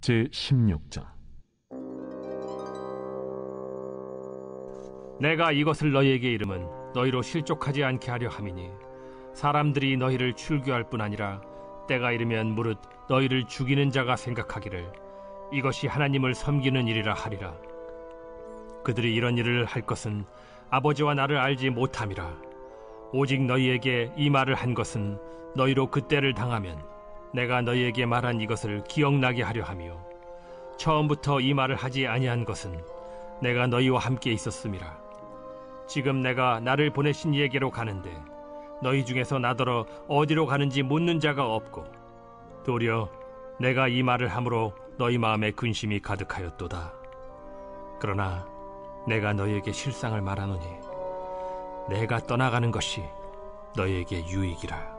제16장. 내가 이것을 너희에게 이름은 너희로 실족하지 않게 하려 함이니 사람들이 너희를 출교할 뿐 아니라 때가 이르면 무릇 너희를 죽이는 자가 생각하기를 이것이 하나님을 섬기는 일이라 하리라. 그들이 이런 일을 할 것은 아버지와 나를 알지 못함이라. 오직 너희에게 이 말을 한 것은 너희로 그때를 당하면 내가 너희에게 말한 이것을 기억나게 하려 함이요 처음부터 이 말을 하지 아니한 것은 내가 너희와 함께 있었음이라. 지금 내가 나를 보내신 이에게로 가는데 너희 중에서 나더러 어디로 가는지 묻는 자가 없고 도리어 내가 이 말을 함으로 너희 마음에 근심이 가득하였도다. 그러나 내가 너희에게 실상을 말하노니 내가 떠나가는 것이 너희에게 유익이라.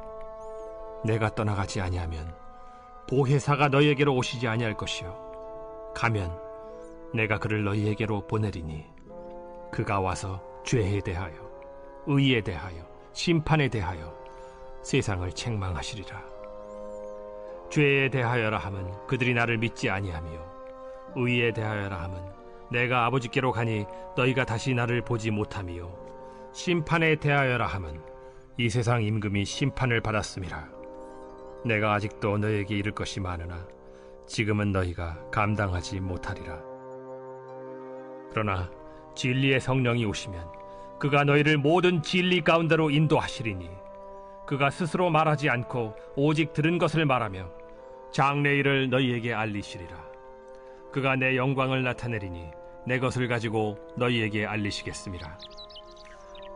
내가 떠나가지 아니하면 보혜사가 너희에게로 오시지 아니할 것이요 가면 내가 그를 너희에게로 보내리니 그가 와서 죄에 대하여 의에 대하여 심판에 대하여 세상을 책망하시리라. 죄에 대하여라 함은 그들이 나를 믿지 아니하며 의에 대하여라 함은 내가 아버지께로 가니 너희가 다시 나를 보지 못하며 심판에 대하여라 함은 이 세상 임금이 심판을 받았음이라. 내가 아직도 너희에게 이를 것이 많으나 지금은 너희가 감당하지 못하리라. 그러나 진리의 성령이 오시면 그가 너희를 모든 진리 가운데로 인도하시리니 그가 스스로 말하지 않고 오직 들은 것을 말하며 장래일을 너희에게 알리시리라. 그가 내 영광을 나타내리니 내 것을 가지고 너희에게 알리시겠음이라.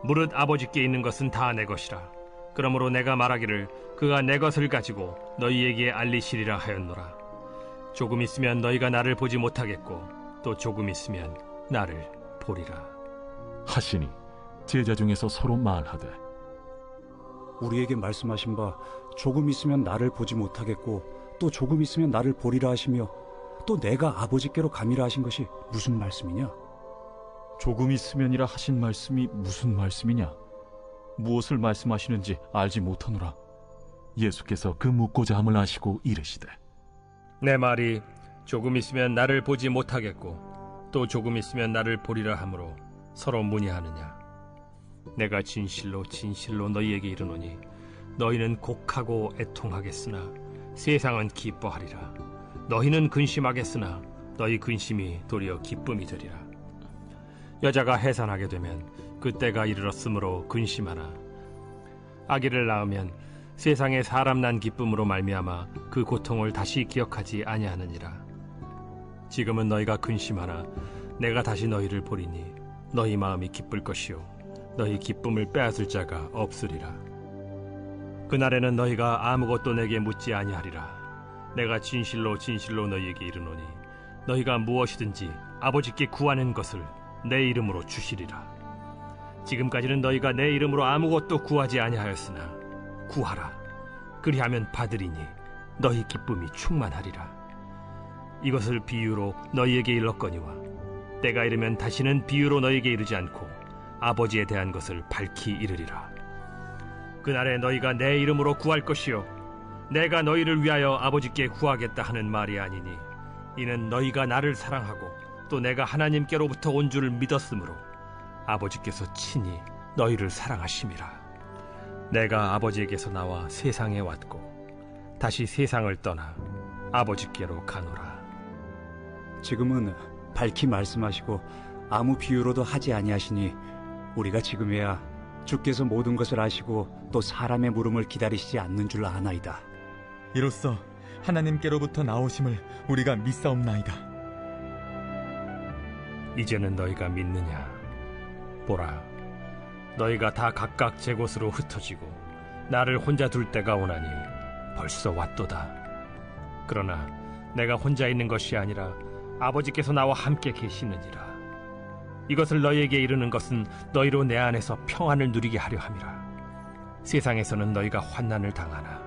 무릇 아버지께 있는 것은 다 내 것이라. 그러므로 내가 말하기를 그가 내 것을 가지고 너희에게 알리시리라 하였노라. 조금 있으면 너희가 나를 보지 못하겠고 또 조금 있으면 나를 보리라 하시니 제자 중에서 서로 말하되 우리에게 말씀하신 바 조금 있으면 나를 보지 못하겠고 또 조금 있으면 나를 보리라 하시며 또 내가 아버지께로 가미라 하신 것이 무슨 말씀이냐? 조금 있으면이라 하신 말씀이 무슨 말씀이냐? 무엇을 말씀하시는지 알지 못하노라. 예수께서 그 묻고자 함을 아시고 이르시되 내 말이 조금 있으면 나를 보지 못하겠고 또 조금 있으면 나를 보리라 하므로 서로 문의하느냐? 내가 진실로 진실로 너희에게 이르노니 너희는 곡하고 애통하겠으나 세상은 기뻐하리라. 너희는 근심하겠으나 너희 근심이 도리어 기쁨이 되리라. 여자가 해산하게 되면 그때가 이르렀으므로 근심하나 아기를 낳으면 세상에 사람 난 기쁨으로 말미암아 그 고통을 다시 기억하지 아니하느니라. 지금은 너희가 근심하나 내가 다시 너희를 보리니 너희 마음이 기쁠 것이요 너희 기쁨을 빼앗을 자가 없으리라. 그날에는 너희가 아무것도 내게 묻지 아니하리라. 내가 진실로 진실로 너희에게 이르노니 너희가 무엇이든지 아버지께 구하는 것을 내 이름으로 주시리라. 지금까지는 너희가 내 이름으로 아무것도 구하지 아니하였으나 구하라. 그리하면 받으리니 너희 기쁨이 충만하리라. 이것을 비유로 너희에게 일렀거니와 때가 이르면 다시는 비유로 너희에게 이르지 않고 아버지에 대한 것을 밝히 이르리라. 그날에 너희가 내 이름으로 구할 것이요 내가 너희를 위하여 아버지께 구하겠다 하는 말이 아니니 이는 너희가 나를 사랑하고 또 내가 하나님께로부터 온 줄을 믿었으므로 아버지께서 친히 너희를 사랑하심이라. 내가 아버지에게서 나와 세상에 왔고 다시 세상을 떠나 아버지께로 가노라. 지금은 밝히 말씀하시고 아무 비유로도 하지 아니하시니 우리가 지금에야 주께서 모든 것을 아시고 또 사람의 물음을 기다리시지 않는 줄 아나이다. 이로써 하나님께로부터 나오심을 우리가 믿사옵나이다. 이제는 너희가 믿느냐? 보라, 너희가 다 각각 제 곳으로 흩어지고 나를 혼자 둘 때가 오나니 벌써 왔도다. 그러나 내가 혼자 있는 것이 아니라 아버지께서 나와 함께 계시느니라. 이것을 너희에게 이르는 것은 너희로 내 안에서 평안을 누리게 하려 함이라. 세상에서는 너희가 환난을 당하나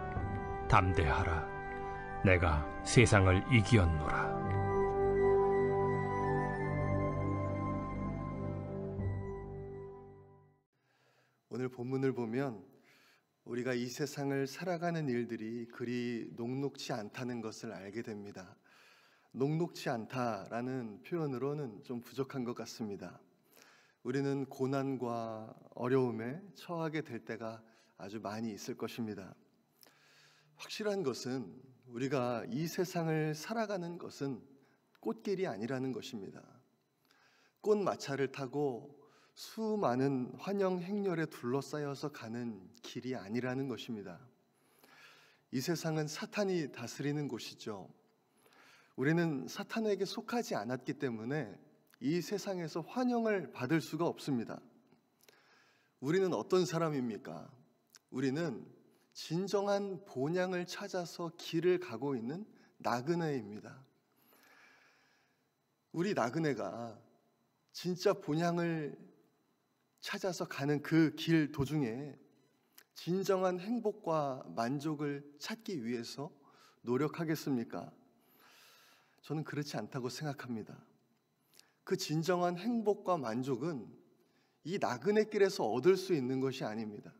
담대하라. 내가 세상을 이기었노라. 오늘 본문을 보면 우리가 이 세상을 살아가는 일들이 그리 녹록지 않다는 것을 알게 됩니다. 녹록치 않다라는 표현으로는 좀 부족한 것 같습니다. 우리는 고난과 어려움에 처하게 될 때가 아주 많이 있을 것입니다. 확실한 것은 우리가 이 세상을 살아가는 것은 꽃길이 아니라는 것입니다. 꽃마차를 타고 수많은 환영 행렬에 둘러싸여서 가는 길이 아니라는 것입니다. 이 세상은 사탄이 다스리는 곳이죠. 우리는 사탄에게 속하지 않았기 때문에 이 세상에서 환영을 받을 수가 없습니다. 우리는 어떤 사람입니까? 우리는 진정한 본향을 찾아서 길을 가고 있는 나그네입니다. 우리 나그네가 진짜 본향을 찾아서 가는 그 길 도중에 진정한 행복과 만족을 찾기 위해서 노력하겠습니까? 저는 그렇지 않다고 생각합니다. 그 진정한 행복과 만족은 이 나그네 길에서 얻을 수 있는 것이 아닙니다.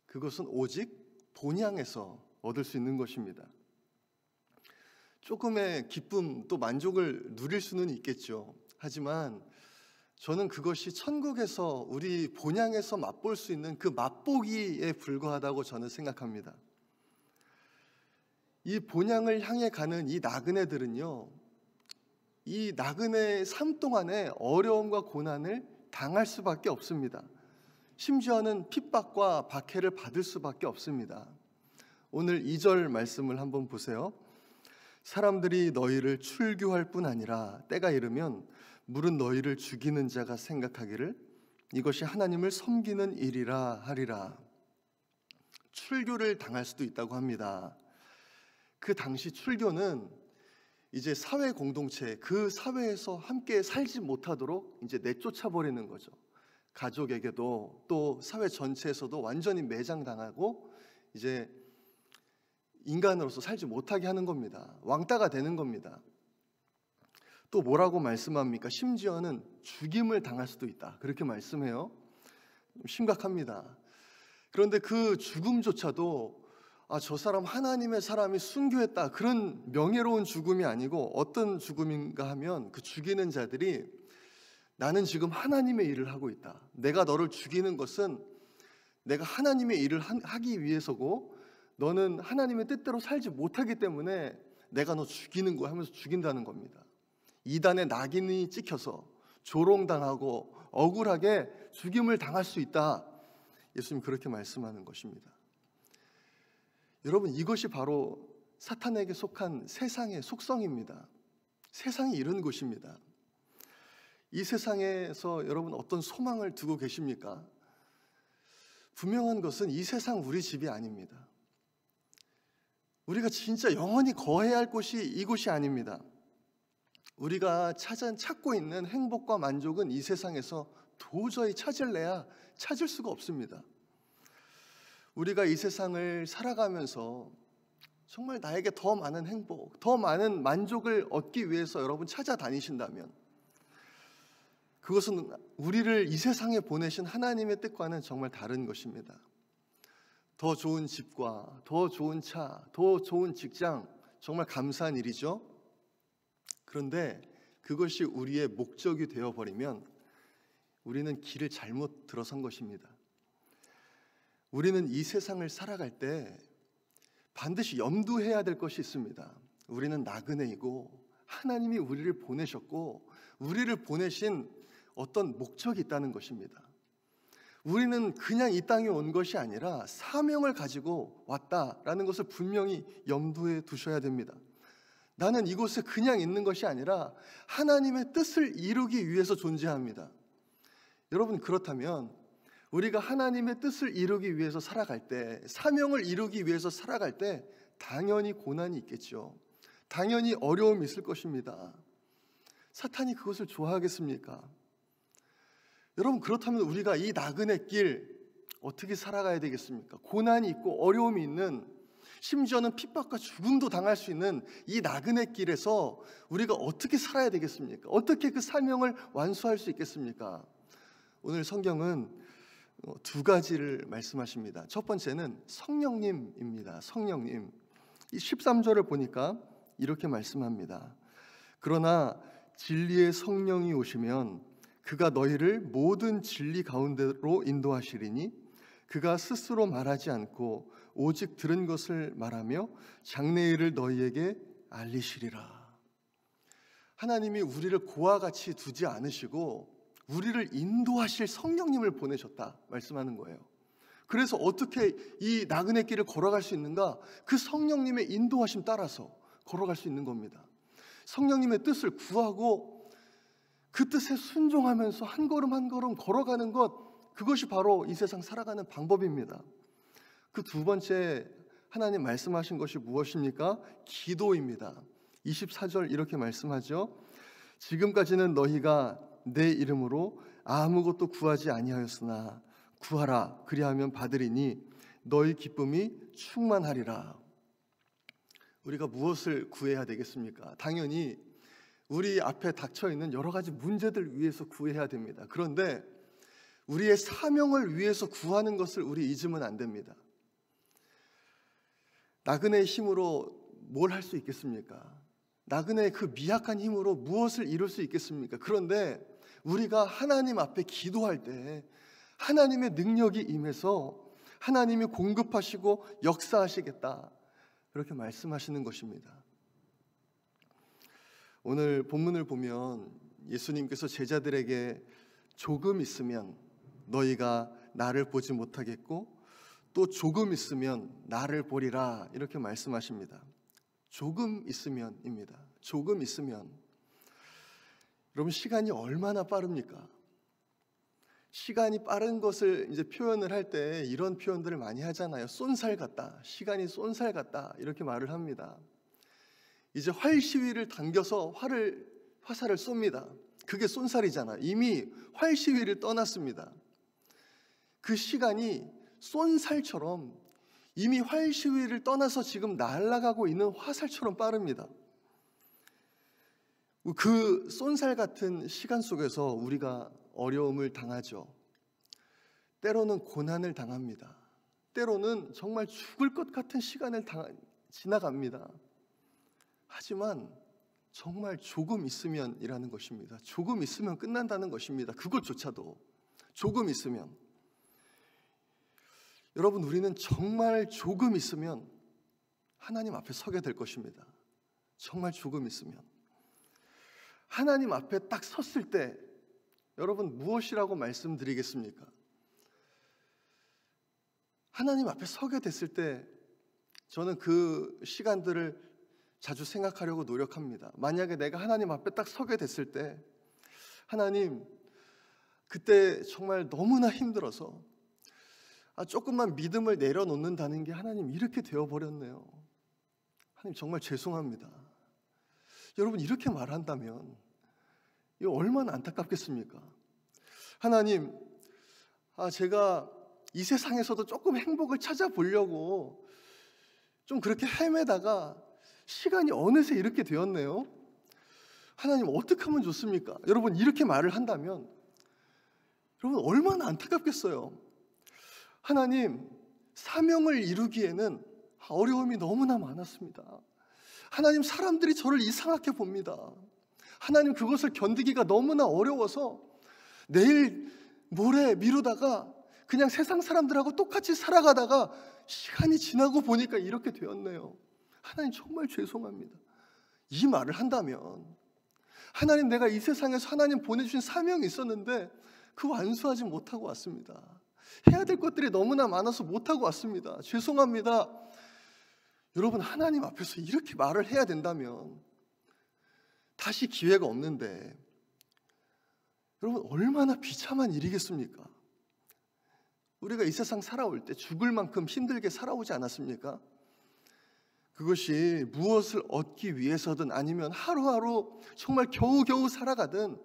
그것은 오직 본향에서 얻을 수 있는 것입니다. 조금의 기쁨 또 만족을 누릴 수는 있겠죠. 하지만 저는 그것이 천국에서 우리 본향에서 맛볼 수 있는 그 맛보기에 불과하다고 저는 생각합니다. 이 본향을 향해 가는 이 나그네들은요, 이 나그네의 삶 동안에 어려움과 고난을 당할 수밖에 없습니다. 심지어는 핍박과 박해를 받을 수밖에 없습니다. 오늘 2절 말씀을 한번 보세요. 사람들이 너희를 출교할 뿐 아니라 때가 이르면 물은 너희를 죽이는 자가 생각하기를 이것이 하나님을 섬기는 일이라 하리라. 출교를 당할 수도 있다고 합니다. 그 당시 출교는 이제 사회 공동체, 그 사회에서 함께 살지 못하도록 이제 내쫓아 버리는 거죠. 가족에게도 또 사회 전체에서도 완전히 매장당하고 이제 인간으로서 살지 못하게 하는 겁니다. 왕따가 되는 겁니다. 또 뭐라고 말씀합니까? 심지어는 죽임을 당할 수도 있다. 그렇게 말씀해요. 심각합니다. 그런데 그 죽음조차도 저 사람 하나님의 사람이 순교했다, 그런 명예로운 죽음이 아니고 어떤 죽음인가 하면 그 죽이는 자들이 나는 지금 하나님의 일을 하고 있다. 내가 너를 죽이는 것은 내가 하나님의 일을 하기 위해서고 너는 하나님의 뜻대로 살지 못하기 때문에 내가 너 죽이는 거야 하면서 죽인다는 겁니다. 이단의 낙인이 찍혀서 조롱당하고 억울하게 죽임을 당할 수 있다. 예수님 그렇게 말씀하는 것입니다. 여러분, 이것이 바로 사탄에게 속한 세상의 속성입니다. 세상이 이런 곳입니다. 이 세상에서 여러분 어떤 소망을 두고 계십니까? 분명한 것은 이 세상 우리 집이 아닙니다. 우리가 진짜 영원히 거해야 할 곳이 이곳이 아닙니다. 우리가 찾고 있는 행복과 만족은 이 세상에서 도저히 찾을래야 찾을 수가 없습니다. 우리가 이 세상을 살아가면서 정말 나에게 더 많은 행복, 더 많은 만족을 얻기 위해서 여러분 찾아다니신다면 그것은 우리를 이 세상에 보내신 하나님의 뜻과는 정말 다른 것입니다. 더 좋은 집과 더 좋은 차, 더 좋은 직장, 정말 감사한 일이죠. 그런데 그것이 우리의 목적이 되어버리면 우리는 길을 잘못 들어선 것입니다. 우리는 이 세상을 살아갈 때 반드시 염두해야 될 것이 있습니다. 우리는 나그네이고 하나님이 우리를 보내셨고 우리를 보내신 어떤 목적이 있다는 것입니다. 우리는 그냥 이 땅에 온 것이 아니라 사명을 가지고 왔다라는 것을 분명히 염두에 두셔야 됩니다. 나는 이곳에 그냥 있는 것이 아니라 하나님의 뜻을 이루기 위해서 존재합니다. 여러분, 그렇다면 우리가 하나님의 뜻을 이루기 위해서 살아갈 때, 사명을 이루기 위해서 살아갈 때 당연히 고난이 있겠죠. 당연히 어려움이 있을 것입니다. 사탄이 그것을 좋아하겠습니까? 여러분, 그렇다면 우리가 이 나그네 길 어떻게 살아가야 되겠습니까? 고난이 있고 어려움이 있는, 심지어는 핍박과 죽음도 당할 수 있는 이 나그네 길에서 우리가 어떻게 살아야 되겠습니까? 어떻게 그 사명을 완수할 수 있겠습니까? 오늘 성경은 두 가지를 말씀하십니다. 첫 번째는 성령님입니다. 성령님. 이 13절을 보니까 이렇게 말씀합니다. 그러나 진리의 성령이 오시면 그가 너희를 모든 진리 가운데로 인도하시리니 그가 스스로 말하지 않고 오직 들은 것을 말하며 장래일을 너희에게 알리시리라. 하나님이 우리를 고와 같이 두지 않으시고 우리를 인도하실 성령님을 보내셨다 말씀하는 거예요. 그래서 어떻게 이 나그네 길을 걸어갈 수 있는가? 그 성령님의 인도하심 따라서 걸어갈 수 있는 겁니다. 성령님의 뜻을 구하고 그 뜻에 순종하면서 한 걸음 한 걸음 걸어가는 것, 그것이 바로 이 세상 살아가는 방법입니다. 그 두 번째 하나님 말씀하신 것이 무엇입니까? 기도입니다. 24절 이렇게 말씀하죠. 지금까지는 너희가 내 이름으로 아무것도 구하지 아니하였으나 구하라 그리하면 받으리니 너희 기쁨이 충만하리라. 우리가 무엇을 구해야 되겠습니까? 당연히 우리 앞에 닥쳐 있는 여러 가지 문제들 위해서 구해야 됩니다. 그런데 우리의 사명을 위해서 구하는 것을 우리 잊으면 안 됩니다. 나그네의 힘으로 뭘 할 수 있겠습니까? 나그네의 그 미약한 힘으로 무엇을 이룰 수 있겠습니까? 그런데 우리가 하나님 앞에 기도할 때 하나님의 능력이 임해서 하나님이 공급하시고 역사하시겠다, 그렇게 말씀하시는 것입니다. 오늘 본문을 보면 예수님께서 제자들에게 조금 있으면 너희가 나를 보지 못하겠고 또 조금 있으면 나를 보리라, 이렇게 말씀하십니다. 조금 있으면입니다. 조금 있으면. 여러분, 시간이 얼마나 빠릅니까? 시간이 빠른 것을 이제 표현을 할 때 이런 표현들을 많이 하잖아요. 쏜살 같다, 시간이 쏜살 같다, 이렇게 말을 합니다. 이제 활 시위를 당겨서 화살을 쏩니다. 그게 쏜살이잖아. 이미 활 시위를 떠났습니다. 그 시간이 쏜살처럼 이미 활 시위를 떠나서 지금 날아가고 있는 화살처럼 빠릅니다. 그 쏜살 같은 시간 속에서 우리가 어려움을 당하죠. 때로는 고난을 당합니다. 때로는 정말 죽을 것 같은 시간을 지나갑니다. 하지만 정말 조금 있으면이라는 것입니다. 조금 있으면 끝난다는 것입니다. 그것조차도 조금 있으면. 여러분, 우리는 정말 조금 있으면 하나님 앞에 서게 될 것입니다. 정말 조금 있으면. 하나님 앞에 딱 섰을 때 여러분, 무엇이라고 말씀드리겠습니까? 하나님 앞에 서게 됐을 때 저는 그 시간들을 자주 생각하려고 노력합니다. 만약에 내가 하나님 앞에 딱 서게 됐을 때, 하나님, 그때 정말 너무나 힘들어서 조금만 믿음을 내려놓는다는 게 하나님 이렇게 되어버렸네요. 하나님 정말 죄송합니다. 여러분, 이렇게 말한다면 이거 얼마나 안타깝겠습니까? 하나님, 제가 이 세상에서도 조금 행복을 찾아보려고 좀 그렇게 헤매다가 시간이 어느새 이렇게 되었네요. 하나님, 어떻게 하면 좋습니까? 여러분, 이렇게 말을 한다면 여러분 얼마나 안타깝겠어요. 하나님, 사명을 이루기에는 어려움이 너무나 많았습니다. 하나님, 사람들이 저를 이상하게 봅니다. 하나님, 그것을 견디기가 너무나 어려워서 내일 모레 미루다가 그냥 세상 사람들하고 똑같이 살아가다가 시간이 지나고 보니까 이렇게 되었네요. 하나님, 정말 죄송합니다. 이 말을 한다면, 하나님, 내가 이 세상에서 하나님 보내주신 사명이 있었는데 그 완수하지 못하고 왔습니다. 해야 될 것들이 너무나 많아서 못하고 왔습니다. 죄송합니다. 여러분, 하나님 앞에서 이렇게 말을 해야 된다면 다시 기회가 없는데 여러분, 얼마나 비참한 일이겠습니까? 우리가 이 세상 살아올 때 죽을 만큼 힘들게 살아오지 않았습니까? 그것이 무엇을 얻기 위해서든 아니면 하루하루 정말 겨우겨우 살아가든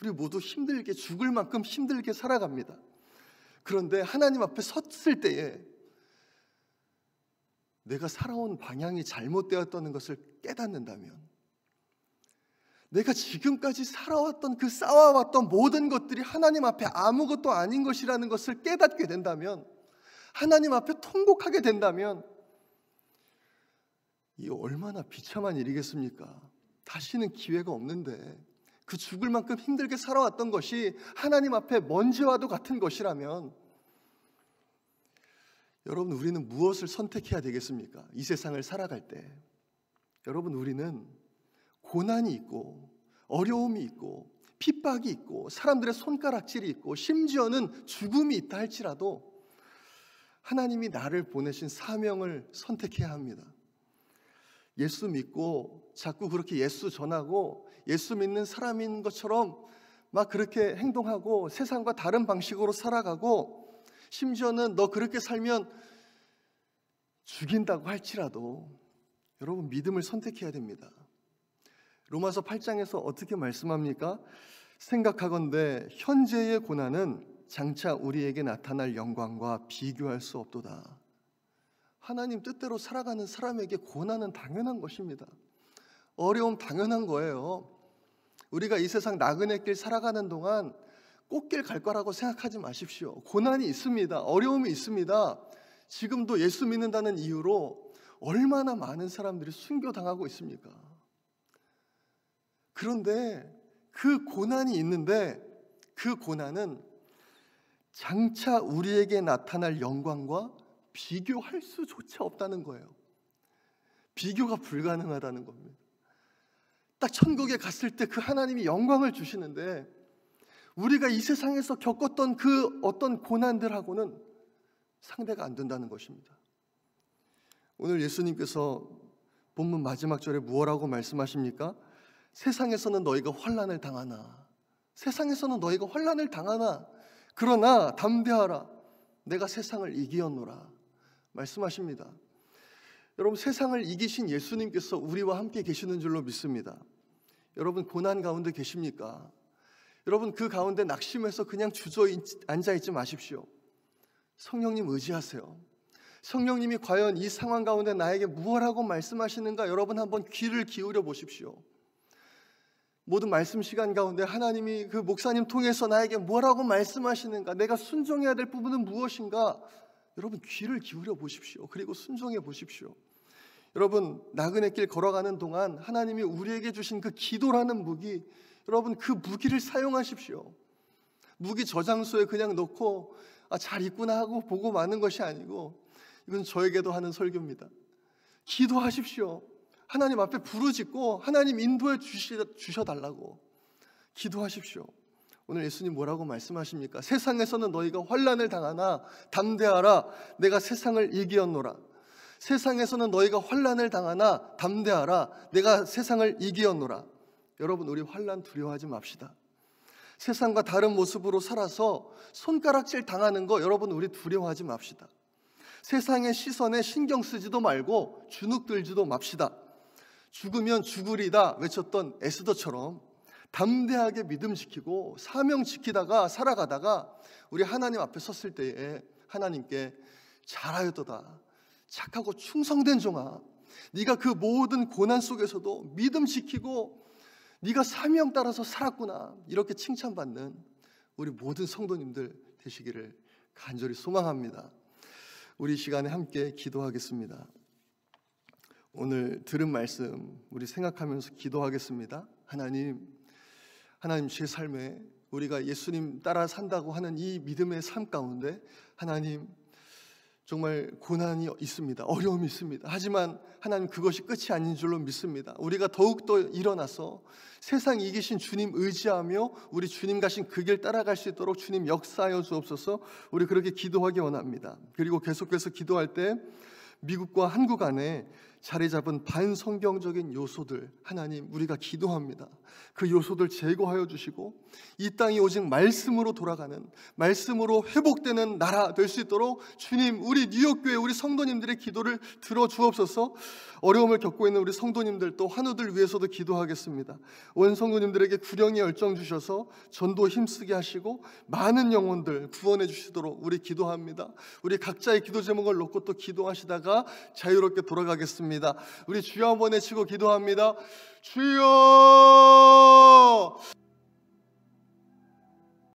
우리 모두 힘들게, 죽을 만큼 힘들게 살아갑니다. 그런데 하나님 앞에 섰을 때에 내가 살아온 방향이 잘못되었다는 것을 깨닫는다면, 내가 지금까지 살아왔던 그 쌓아왔던 모든 것들이 하나님 앞에 아무것도 아닌 것이라는 것을 깨닫게 된다면, 하나님 앞에 통곡하게 된다면, 이 얼마나 비참한 일이겠습니까? 다시는 기회가 없는데 그 죽을 만큼 힘들게 살아왔던 것이 하나님 앞에 먼지와도 같은 것이라면 여러분, 우리는 무엇을 선택해야 되겠습니까? 이 세상을 살아갈 때 여러분, 우리는 고난이 있고 어려움이 있고 핍박이 있고 사람들의 손가락질이 있고 심지어는 죽음이 있다 할지라도 하나님이 나를 보내신 사명을 선택해야 합니다. 예수 믿고 자꾸 그렇게 예수 전하고 예수 믿는 사람인 것처럼 막 그렇게 행동하고 세상과 다른 방식으로 살아가고 심지어는 너 그렇게 살면 죽인다고 할지라도 여러분, 믿음을 선택해야 됩니다. 로마서 8장에서 어떻게 말씀합니까? 생각하건대 현재의 고난은 장차 우리에게 나타날 영광과 비교할 수 없도다. 하나님 뜻대로 살아가는 사람에게 고난은 당연한 것입니다. 어려움 당연한 거예요. 우리가 이 세상 나그네 길 살아가는 동안 꽃길 갈 거라고 생각하지 마십시오. 고난이 있습니다. 어려움이 있습니다. 지금도 예수 믿는다는 이유로 얼마나 많은 사람들이 순교당하고 있습니까? 그런데 그 고난이 있는데 그 고난은 장차 우리에게 나타날 영광과 비교할 수조차 없다는 거예요. 비교가 불가능하다는 겁니다. 딱 천국에 갔을 때 그 하나님이 영광을 주시는데 우리가 이 세상에서 겪었던 그 어떤 고난들하고는 상대가 안 된다는 것입니다. 오늘 예수님께서 본문 마지막 절에 무엇라고 말씀하십니까? 세상에서는 너희가 환난을 당하나, 세상에서는 너희가 환난을 당하나, 그러나 담대하라, 내가 세상을 이기었노라 말씀하십니다. 여러분, 세상을 이기신 예수님께서 우리와 함께 계시는 줄로 믿습니다. 여러분, 고난 가운데 계십니까? 여러분, 그 가운데 낙심해서 그냥 주저앉아있지 마십시오. 성령님 의지하세요. 성령님이 과연 이 상황 가운데 나에게 무엇하고 말씀하시는가 여러분 한번 귀를 기울여 보십시오. 모든 말씀 시간 가운데 하나님이 그 목사님 통해서 나에게 뭐라고 말씀하시는가, 내가 순종해야 될 부분은 무엇인가, 여러분 귀를 기울여 보십시오. 그리고 순종해 보십시오. 여러분, 나그네 길 걸어가는 동안 하나님이 우리에게 주신 그 기도라는 무기, 여러분 그 무기를 사용하십시오. 무기 저장소에 그냥 놓고 잘 있구나 하고 보고 마는 것이 아니고, 이건 저에게도 하는 설교입니다. 기도하십시오. 하나님 앞에 부르짖고 하나님 인도해 주셔달라고 기도하십시오. 오늘 예수님 뭐라고 말씀하십니까? 세상에서는 너희가 환난을 당하나 담대하라, 내가 세상을 이기었노라. 세상에서는 너희가 환난을 당하나 담대하라, 내가 세상을 이기었노라. 여러분, 우리 환난 두려워하지 맙시다. 세상과 다른 모습으로 살아서 손가락질 당하는 거 여러분 우리 두려워하지 맙시다. 세상의 시선에 신경 쓰지도 말고 주눅 들지도 맙시다. 죽으면 죽으리다 외쳤던 에스더처럼 담대하게 믿음 지키고 사명 지키다가 살아가다가 우리 하나님 앞에 섰을 때에 하나님께 잘하였도다, 착하고 충성된 종아, 네가 그 모든 고난 속에서도 믿음 지키고 네가 사명 따라서 살았구나, 이렇게 칭찬받는 우리 모든 성도님들 되시기를 간절히 소망합니다. 우리 시간에 함께 기도하겠습니다. 오늘 들은 말씀 우리 생각하면서 기도하겠습니다. 하나님 제 삶에 우리가 예수님 따라 산다고 하는 이 믿음의 삶 가운데 하나님 정말 고난이 있습니다. 어려움이 있습니다. 하지만 하나님 그것이 끝이 아닌 줄로 믿습니다. 우리가 더욱더 일어나서 세상 이기신 주님 의지하며 우리 주님 가신 그 길 따라갈 수 있도록 주님 역사하여 주옵소서. 우리 그렇게 기도하기 원합니다. 그리고 계속해서 기도할 때 미국과 한국 안에 자리 잡은 반성경적인 요소들 하나님 우리가 기도합니다. 그 요소들 제거하여 주시고 이 땅이 오직 말씀으로 돌아가는, 말씀으로 회복되는 나라 될 수 있도록 주님 우리 뉴욕교회 우리 성도님들의 기도를 들어주옵소서. 어려움을 겪고 있는 우리 성도님들 또 환우들 위해서도 기도하겠습니다. 온 성도님들에게 구령의 열정 주셔서 전도 힘쓰게 하시고 많은 영혼들 구원해 주시도록 우리 기도합니다. 우리 각자의 기도 제목을 놓고 또 기도하시다가 자유롭게 돌아가겠습니다. 우리 주여 한번 외치고 기도합니다. 주여!